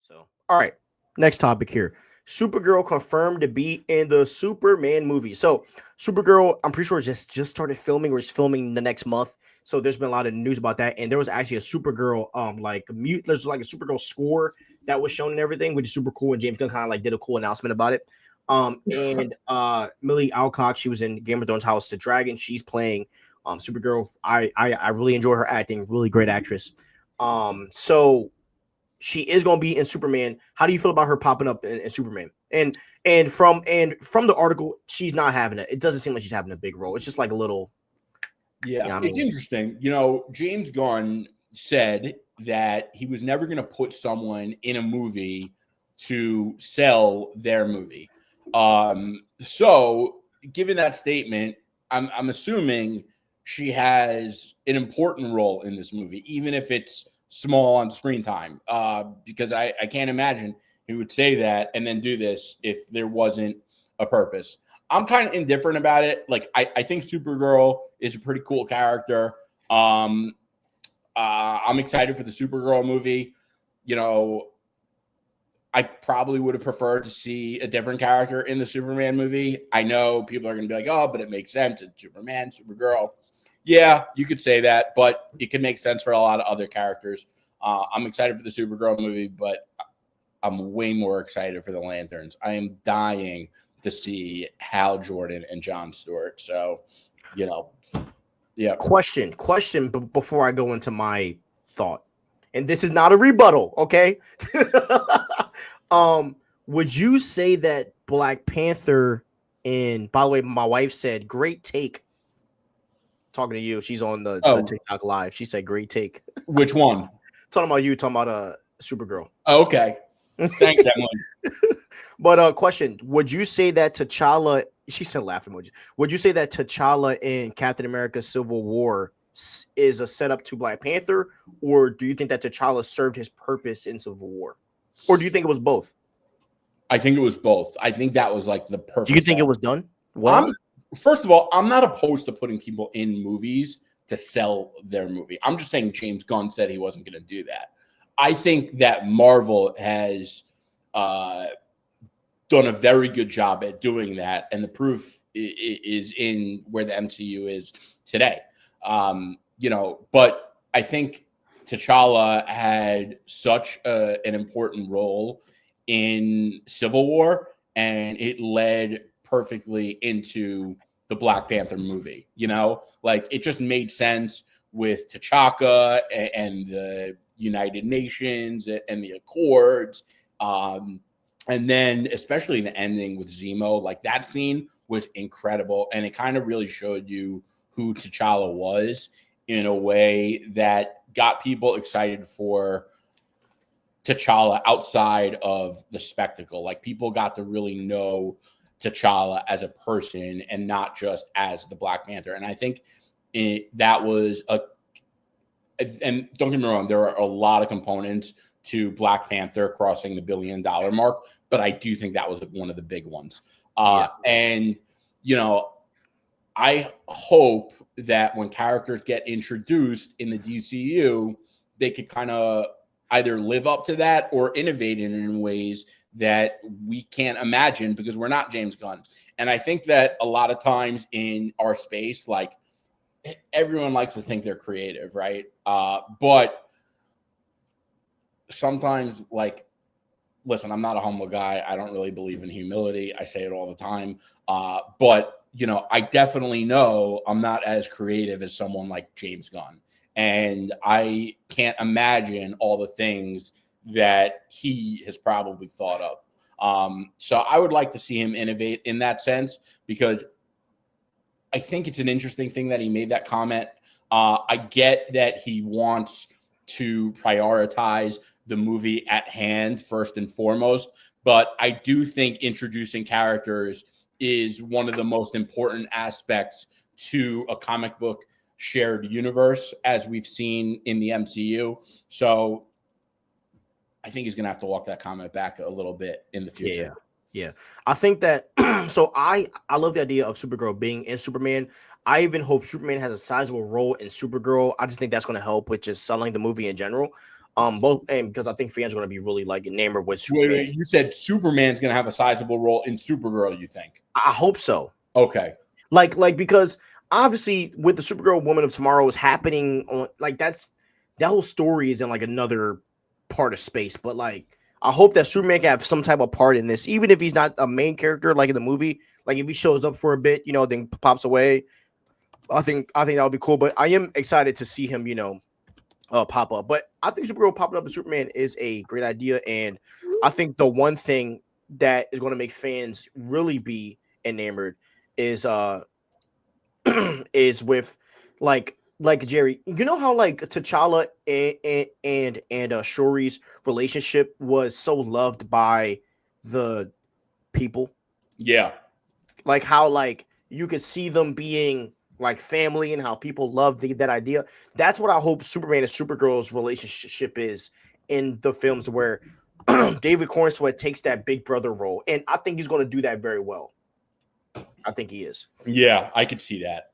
So, all right, next topic here. Supergirl confirmed to be in the Superman movie. So, Supergirl, I'm pretty sure just started filming or is filming the next month. So, there's been a lot of news about that, and there was actually a Supergirl, there's like a Supergirl score that was shown and everything, which is super cool. And James Gunn kind of like did a cool announcement about it. And Milly Alcock, she was in Game of Thrones House of Dragon. She's playing Supergirl. I really enjoy her acting. Really great actress. So she is going to be in Superman. How do you feel about her popping up in Superman? And from the article, she's not having it. It doesn't seem like she's having a big role. It's just like a little. Yeah, it's interesting. You know, James Gunn said that he was never going to put someone in a movie to sell their movie. So, given that statement, I'm assuming she has an important role in this movie, even if it's small on screen time, because I can't imagine he would say that and then do this if there wasn't a purpose. I'm kind of indifferent about it. Like, I think Supergirl is a pretty cool character. I'm excited for the Supergirl movie. You know, I probably would have preferred to see a different character in the Superman movie. I know people are going to be like, oh, but it makes sense. It's Superman, Supergirl. Yeah, you could say that, but it can make sense for a lot of other characters. I'm excited for the Supergirl movie, but I'm way more excited for the Lanterns. I am dying to see Hal Jordan and Jon Stewart. So, you know, yeah. Question before I go into my thought, and this is not a rebuttal, okay? Would you say that Black Panther? And by the way, my wife said, "Great take." Talking to you, she's on the TikTok live. She said, "Great take." Which one? Talking about you. Talking about Supergirl. Oh, okay. Thanks, Emily. But question: would you say that T'Challa? She said laughing emoji. Would you say that T'Challa in Captain America: Civil War is a setup to Black Panther, or do you think that T'Challa served his purpose in Civil War, or do you think it was both? I think it was both. I think that was like the perfect. Do you think it was done well? First of all, I'm not opposed to putting people in movies to sell their movie. I'm just saying James Gunn said he wasn't going to do that. I think that Marvel has done a very good job at doing that, and the proof is in where the MCU is today. You know, but I think T'Challa had such an important role in Civil War, and it led perfectly into the Black Panther movie. You know, like it just made sense with T'Chaka and the United Nations and the Accords. And then especially the ending with Zemo, like that scene was incredible. And it kind of really showed you who T'Challa was in a way that got people excited for T'Challa outside of the spectacle. Like people got to really know T'Challa as a person and not just as the Black Panther. And I think that was and don't get me wrong, there are a lot of components to Black Panther crossing the $1 billion mark, but I do think that was one of the big ones. And, you know, I hope that when characters get introduced in the DCU, they could kind of either live up to that or innovate in ways that we can't imagine because we're not James Gunn. And I think that a lot of times in our space, like everyone likes to think they're creative, right? But sometimes, like, listen, I'm not a humble guy. I don't really believe in humility. I say it all the time. But, you know, I definitely know I'm not as creative as someone like James Gunn. And I can't imagine all the things that he has probably thought of. So I would like to see him innovate in that sense because I think it's an interesting thing that he made that comment. I get that he wants to prioritize the movie at hand first and foremost, but I do think introducing characters is one of the most important aspects to a comic book shared universe, as we've seen in the MCU. So I think he's going to have to walk that comment back a little bit in the future. Yeah. I think that so I love the idea of Supergirl being in Superman. I even hope Superman has a sizable role in Supergirl. I just think that's going to help with just selling the movie in general. Both, and because I think fans are going to be really like enamored with Wait, Superman. you said Superman's going to have a sizable role in Supergirl, you think? I hope so. Okay. Like because obviously with the Supergirl Woman of Tomorrow is happening on like that whole story is in like another part of space, but like I hope that Superman can have some type of part in this, even if he's not a main character like in the movie. Like if he shows up for a bit, then pops away. I think that would be cool. But I am excited to see him, pop up. But I think Supergirl popping up as Superman is a great idea, and I think the one thing that is going to make fans really be enamored is is with like Jerry. You know how like T'Challa and Shuri's relationship was so loved by the people. Yeah. Like how like you could see them being like family and how people love that idea. That's what I hope Superman and Supergirl's relationship is in the films where David Corenswet takes that big brother role. And I think he's going to do that very well. I think he is. Yeah, I could see that.